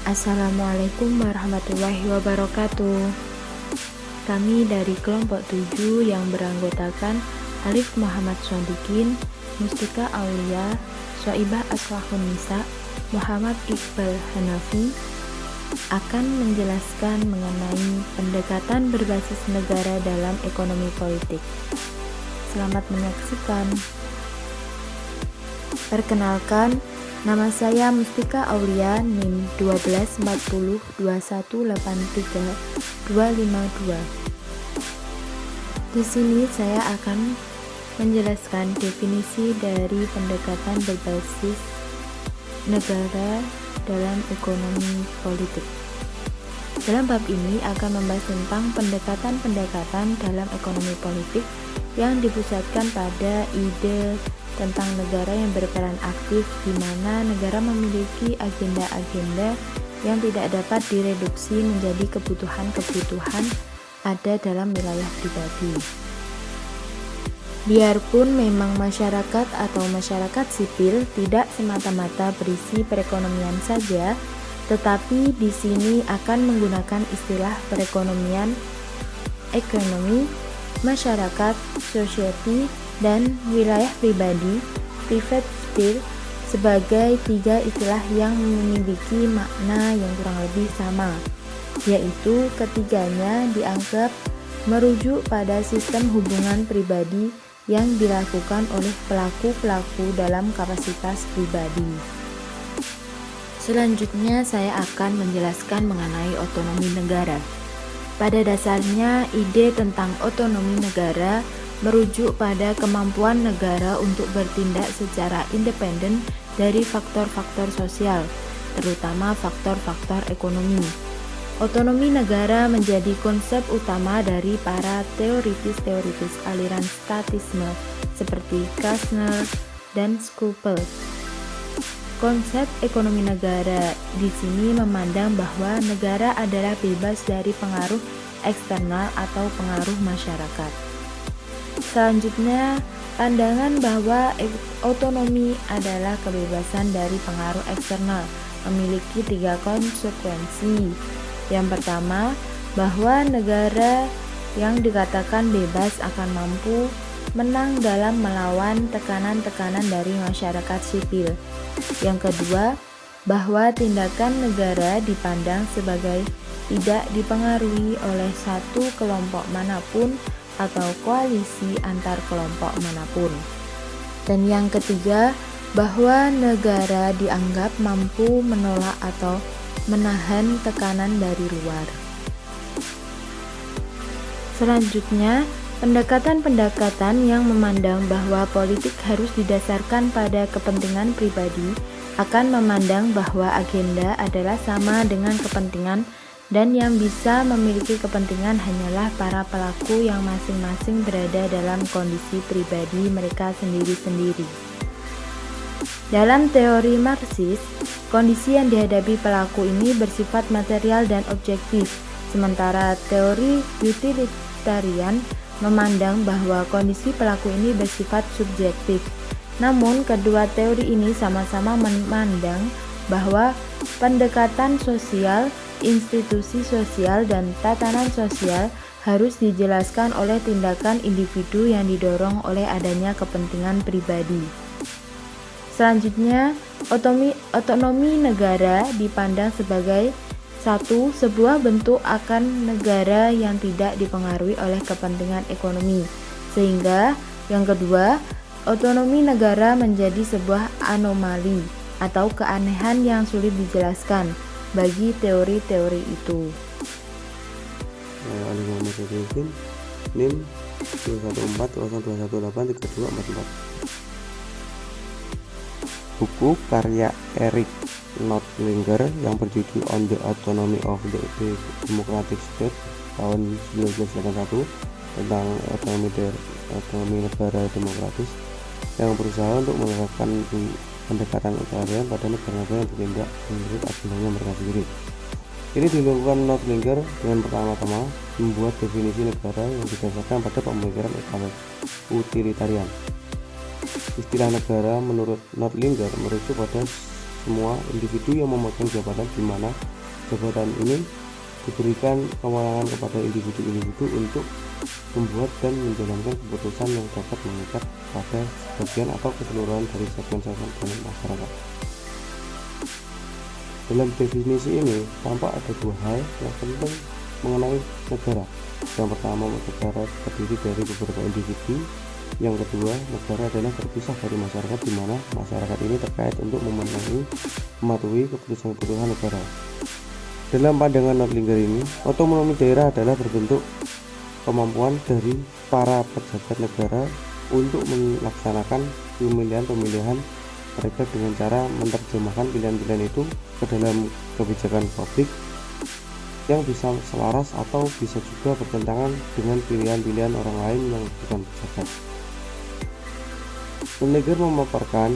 Assalamualaikum warahmatullahi wabarakatuh. Kami dari kelompok 7 yang beranggotakan Alif Muhammad Shodikin, Mustika Aulia, Soibah Aslahun Nisa, Muhammad Iqbal Hanafi akan menjelaskan mengenai pendekatan berbasis negara dalam ekonomi politik. Selamat menyaksikan. Perkenalkan, nama saya Mustika Aulia, NIM 12402183252. Di sini saya akan menjelaskan definisi dari pendekatan berbasis negara dalam ekonomi politik. Dalam bab ini akan membahas tentang pendekatan-pendekatan dalam ekonomi politik yang dipusatkan pada ide tentang negara yang berperan aktif, di mana negara memiliki agenda-agenda yang tidak dapat direduksi menjadi kebutuhan-kebutuhan ada dalam wilayah pribadi. Biarpun memang masyarakat atau masyarakat sipil tidak semata-mata berisi perekonomian saja, tetapi di sini akan menggunakan istilah perekonomian, ekonomi, masyarakat, society, dan wilayah pribadi, private sphere, sebagai tiga istilah yang memiliki makna yang kurang lebih sama, yaitu ketiganya dianggap merujuk pada sistem hubungan pribadi yang dilakukan oleh pelaku-pelaku dalam kapasitas pribadi. Selanjutnya saya akan menjelaskan mengenai otonomi negara. Pada dasarnya, ide tentang otonomi negara merujuk pada kemampuan negara untuk bertindak secara independen dari faktor-faktor sosial, terutama faktor-faktor ekonomi. Otonomi negara menjadi konsep utama dari para teoritis-teoritis aliran statisme seperti Kastner dan Schupel. Konsep ekonomi negara di sini memandang bahwa negara adalah bebas dari pengaruh eksternal atau pengaruh masyarakat. Selanjutnya, pandangan bahwa otonomi adalah kebebasan dari pengaruh eksternal memiliki tiga konsekuensi. Yang pertama, bahwa negara yang dikatakan bebas akan mampu menang dalam melawan tekanan-tekanan dari masyarakat sipil. Yang kedua, bahwa tindakan negara dipandang sebagai tidak dipengaruhi oleh satu kelompok manapun atau koalisi antar kelompok manapun. Dan yang ketiga, bahwa negara dianggap mampu menolak atau menahan tekanan dari luar. Selanjutnya, pendekatan-pendekatan yang memandang bahwa politik harus didasarkan pada kepentingan pribadi akan memandang bahwa agenda adalah sama dengan kepentingan, dan yang bisa memiliki kepentingan hanyalah para pelaku yang masing-masing berada dalam kondisi pribadi mereka sendiri-sendiri. Dalam teori Marxis, kondisi yang dihadapi pelaku ini bersifat material dan objektif, sementara teori utilitarian memandang bahwa kondisi pelaku ini bersifat subjektif. Namun, kedua teori ini sama-sama memandang bahwa pendekatan sosial, institusi sosial, dan tatanan sosial harus dijelaskan oleh tindakan individu yang didorong oleh adanya kepentingan pribadi. Selanjutnya, otonomi negara dipandang sebagai sebuah bentuk akan negara yang tidak dipengaruhi oleh kepentingan ekonomi. Sehingga, yang kedua, otonomi negara menjadi sebuah anomali atau keanehan yang sulit dijelaskan bagi teori-teori itu. Alif Muhammad Shodikin, NIM 21402183244. Buku karya Eric Nordlinger yang berjudul On the Autonomy of the Democratic State tahun 1981 tentang otonomi negara demokratis yang berusaha untuk menerapkan pendekatan egalitarian pada negara-negara yang bertindak menurut agendanya mereka sendiri. Ini dilakukan Nordlinger dengan pertama-tama membuat definisi negara yang didasarkan pada pemikiran utilitarian. Istilah negara menurut Nordlinger merujuk pada semua individu yang memegang jabatan, di mana jabatan ini diberikan kewenangan kepada individu-individu untuk membuat dan menjalankan keputusan yang dapat mengikat pada sebagian atau keseluruhan dari segmen-segmen dalam masyarakat. Dalam definisi ini tampak ada dua hal yang penting mengenai negara. Yang pertama, negara terdiri dari beberapa individu. Yang kedua, negara adalah terpisah dari masyarakat, di mana masyarakat ini terkait untuk mematuhi keputusan-keputusan negara. Dalam pandangan Nordlinger ini, otonomi daerah adalah berbentuk kemampuan dari para pejabat negara untuk melaksanakan pemilihan-pemilihan mereka dengan cara menerjemahkan pilihan-pilihan itu ke dalam kebijakan publik yang bisa selaras atau bisa juga bertentangan dengan pilihan-pilihan orang lain yang bukan pejabat. Nordlinger memaparkan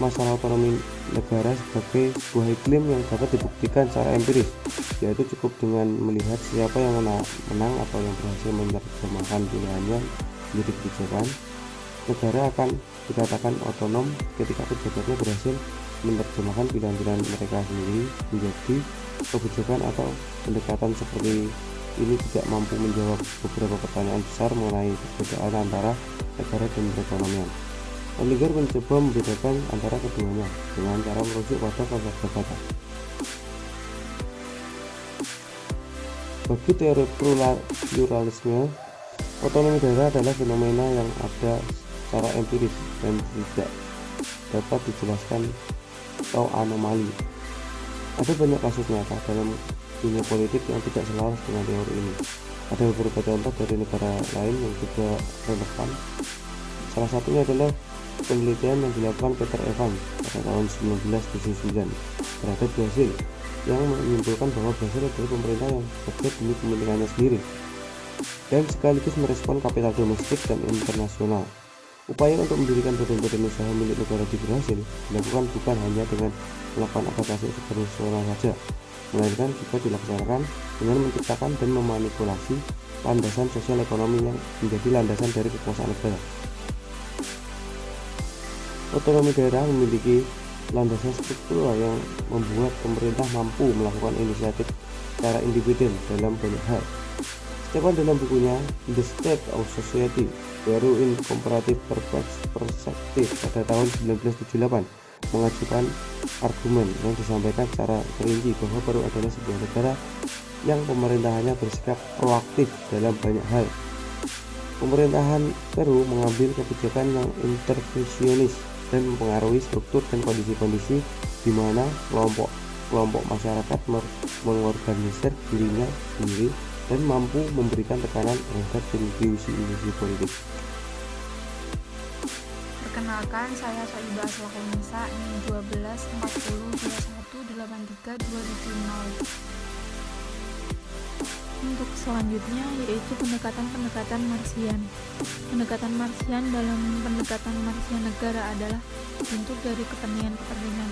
masalah otonomi negara sebagai sebuah iklim yang dapat dibuktikan secara empiris, yaitu cukup dengan melihat siapa yang menang atau yang berhasil menerjemahkan pilihannya menjadi kebijakan. Negara akan dikatakan otonom ketika pejabatnya berhasil menerjemahkan pilihan-pilihan mereka sendiri menjadi kebijakan, atau pendekatan seperti ini tidak mampu menjawab beberapa pertanyaan besar mengenai perbedaan antara negara dan perekonomian. Nordlinger mencoba membedakan antara keduanya dengan cara merujuk pada konsep jabatan. Bagi teori pluralisme, otonomi daerah adalah fenomena yang ada secara empiris dan tidak dapat dijelaskan atau anomali. Ada banyak kasus nyata dalam dunia politik yang tidak selaras dengan teori ini. Ada beberapa contoh dari negara lain yang juga relevan. Salah satunya adalah penelitian yang dilakukan Peter Evans pada tahun 1979 terhadap Brasil, yang menyimpulkan bahwa Brasil adalah pemerintah yang bekerja demi kepentingannya sendiri dan sekaligus merespon kapital domestik dan internasional. Upaya untuk mendirikan badan-badan usaha milik negara di Brasil dilakukan bukan hanya dengan melakukan adaptasi operasional saja, melainkan juga dilaksanakan dengan menciptakan dan memanipulasi landasan sosial ekonomi yang menjadi landasan dari kekuasaan negara. Otonomi daerah memiliki landasan struktural yang membuat pemerintah mampu melakukan inisiatif secara independen dalam banyak hal. Stefan dalam bukunya The State of Society, Baru in Comparative Perspective pada tahun 1978 mengajukan argumen yang disampaikan secara terinci bahwa Peru adalah sebuah negara yang pemerintahannya bersikap proaktif dalam banyak hal. Pemerintahan Peru mengambil kebijakan yang intervensionis dan mempengaruhi struktur dan kondisi-kondisi di mana kelompok masyarakat mengorganisir dirinya sendiri dan mampu memberikan tekanan terhadap institusi politik. Perkenalkan, saya Soibah Aslahunisa, NIM 124021832700. Untuk selanjutnya yaitu pendekatan Marxian. Pendekatan Marxian dalam pendekatan Marxian negara adalah bentuk dari kepentingan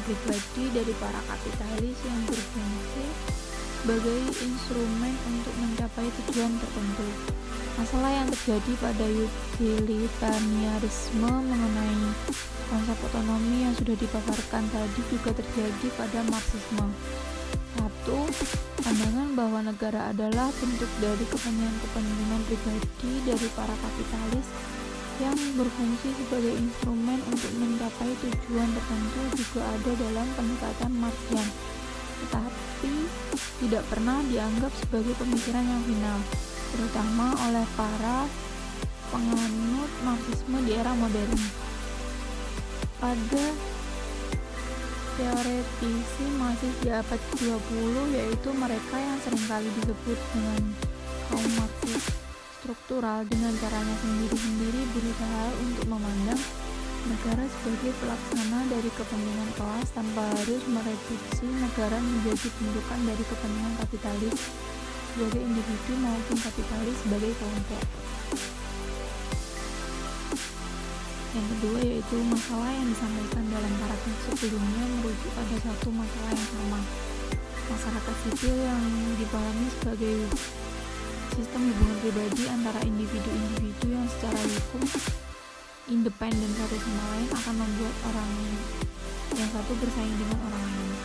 pribadi dari para kapitalis yang berfungsi sebagai instrumen untuk mencapai tujuan tertentu. Masalah yang terjadi pada utilitarianisme mengenai konsep otonomi yang sudah dipaparkan tadi juga terjadi pada Marxisme. 1. Pandangan bahwa negara adalah bentuk dari kepentingan pribadi dari para kapitalis yang berfungsi sebagai instrumen untuk mencapai tujuan tertentu juga ada dalam pendekatan Marxian, tetapi tidak pernah dianggap sebagai pemikiran yang final, terutama oleh para penganut Marxisme di era modern. Pada teoretisi Marxis di abad ke-20, yaitu mereka yang seringkali disebut dengan kaum Marxis struktural, dengan caranya sendiri-sendiri berusaha untuk memandang negara sebagai pelaksana dari kepentingan kelas tanpa harus mereduksi negara menjadi bentukan dari kepentingan kapitalis sebagai individu maupun kapitalis sebagai kelompok. Yang kedua yaitu masalah yang disampaikan dalam paragraf sebelumnya merujuk pada satu masalah yang sama, masyarakat sipil yang dipahami sebagai sistem hubungan pribadi antara individu-individu yang secara hukum independen satu sama lain akan membuat orang yang satu bersaing dengan orang lain.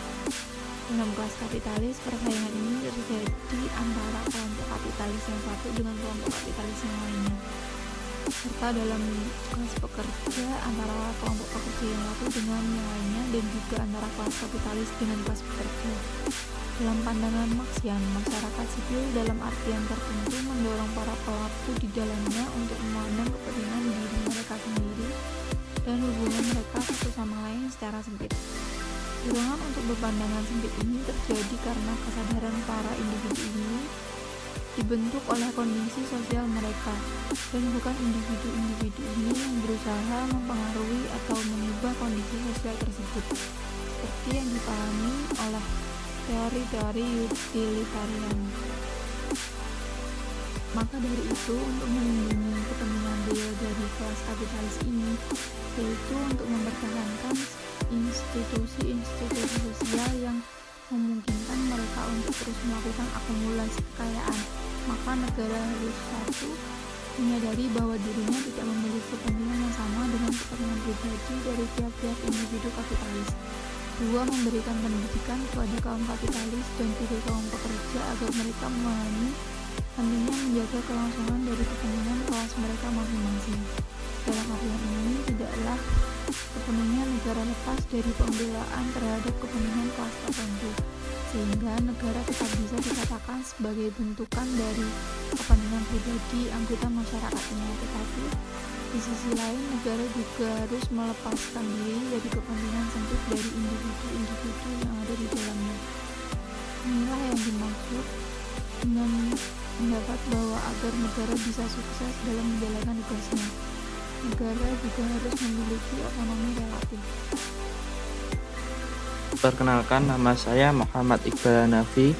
Dalam kelas kapitalis, persaingan ini terjadi antara kelompok kapitalis yang satu dengan kelompok kapitalis yang lainnya, serta dalam kelas pekerja antara kelompok pekerja yang satu dengan yang lainnya, dan juga antara kelas kapitalis dengan kelas pekerja. Dalam pandangan Marxian, masyarakat sipil dalam artian tertentu mendorong para pelaku di dalamnya untuk memandang kepentingan diri mereka sendiri dan hubungan mereka satu sama lain secara sempit. Dorongan untuk berpandangan sempit ini terjadi karena kesadaran para individu ini dibentuk oleh kondisi sosial mereka, dan bukan individu-individu ini yang berusaha mempengaruhi atau mengubah kondisi sosial tersebut, seperti yang dipahami oleh teori-teori utilitarian. Maka dari itu, untuk melindungi kepentingan real dari kelas kapitalis ini, yaitu untuk mempertahankan institusi-institusi sosial yang memungkinkan mereka untuk terus melakukan akumulasi kekayaan, maka negara harus satu, menyadari bahwa dirinya tidak memiliki kepentingan yang sama dengan kepentingan pribadi dari tiap-tiap individu kapitalis. 2. Memberikan pendidikan kepada kaum kapitalis dan juga kaum pekerja agar mereka memahami pentingnya menjaga kelangsungan dari kepentingan kelas mereka masing-masing. Dalam artian ini, tidaklah sepenuhnya negara lepas dari pembelaan terhadap kepentingan kelas tertentu, sehingga negara tetap bisa dikatakan sebagai bentukan dari kepentingan pribadi anggota masyarakatnya. Tetapi di sisi lain, negara juga harus melepaskan diri dari kepentingan sempit dari individu-individu yang ada di dalamnya. Inilah yang dimaksud dengan pendapat bahwa agar negara bisa sukses dalam menjalankan tugasnya, negara juga harus memiliki otonomi relatif. Perkenalkan, nama saya Muhammad Iqbal Hanafi,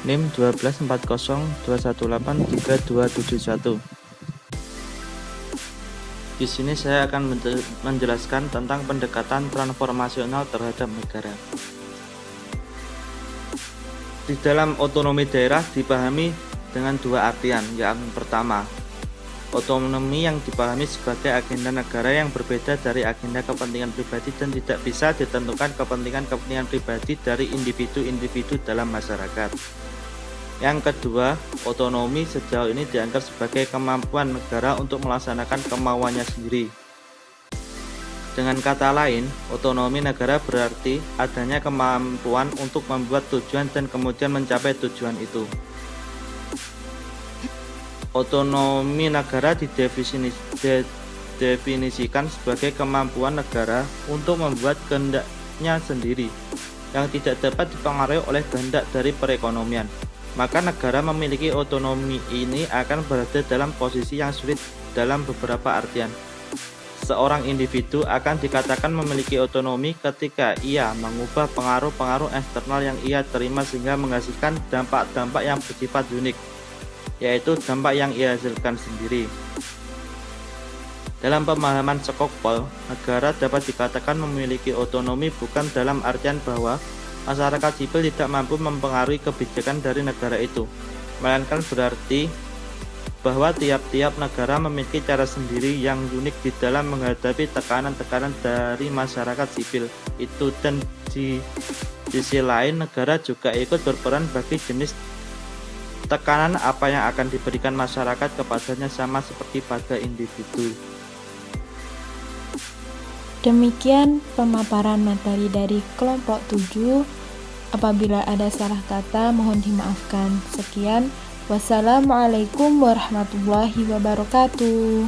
NIM 12402183271. Di sini saya akan menjelaskan tentang pendekatan transformasional terhadap negara. Di dalam otonomi daerah dipahami dengan dua artian. Yang pertama, otonomi yang dipahami sebagai agenda negara yang berbeda dari agenda kepentingan pribadi dan tidak bisa ditentukan kepentingan pribadi dari individu-individu dalam masyarakat. Yang kedua, otonomi sejauh ini dianggap sebagai kemampuan negara untuk melaksanakan kemauannya sendiri. Dengan kata lain, otonomi negara berarti adanya kemampuan untuk membuat tujuan dan kemudian mencapai tujuan itu. Otonomi negara didefinisikan sebagai kemampuan negara untuk membuat kehendaknya sendiri, yang tidak dapat dipengaruhi oleh kehendak dari perekonomian. Maka negara memiliki otonomi ini akan berada dalam posisi yang sulit dalam beberapa artian. Seorang individu akan dikatakan memiliki otonomi ketika ia mengubah pengaruh-pengaruh eksternal yang ia terima sehingga menghasilkan dampak-dampak yang bersifat unik, yaitu dampak yang ia hasilkan sendiri. Dalam pemahaman Skocpol, negara dapat dikatakan memiliki otonomi bukan dalam artian bahwa masyarakat sipil tidak mampu mempengaruhi kebijakan dari negara itu, melainkan berarti bahwa tiap-tiap negara memiliki cara sendiri yang unik di dalam menghadapi tekanan-tekanan dari masyarakat sipil itu, dan di sisi lain negara juga ikut berperan bagi jenis tekanan apa yang akan diberikan masyarakat kepadanya sama seperti pada individu. Demikian pemaparan materi dari kelompok 7. Apabila ada salah kata, mohon dimaafkan. Sekian, wassalamualaikum warahmatullahi wabarakatuh.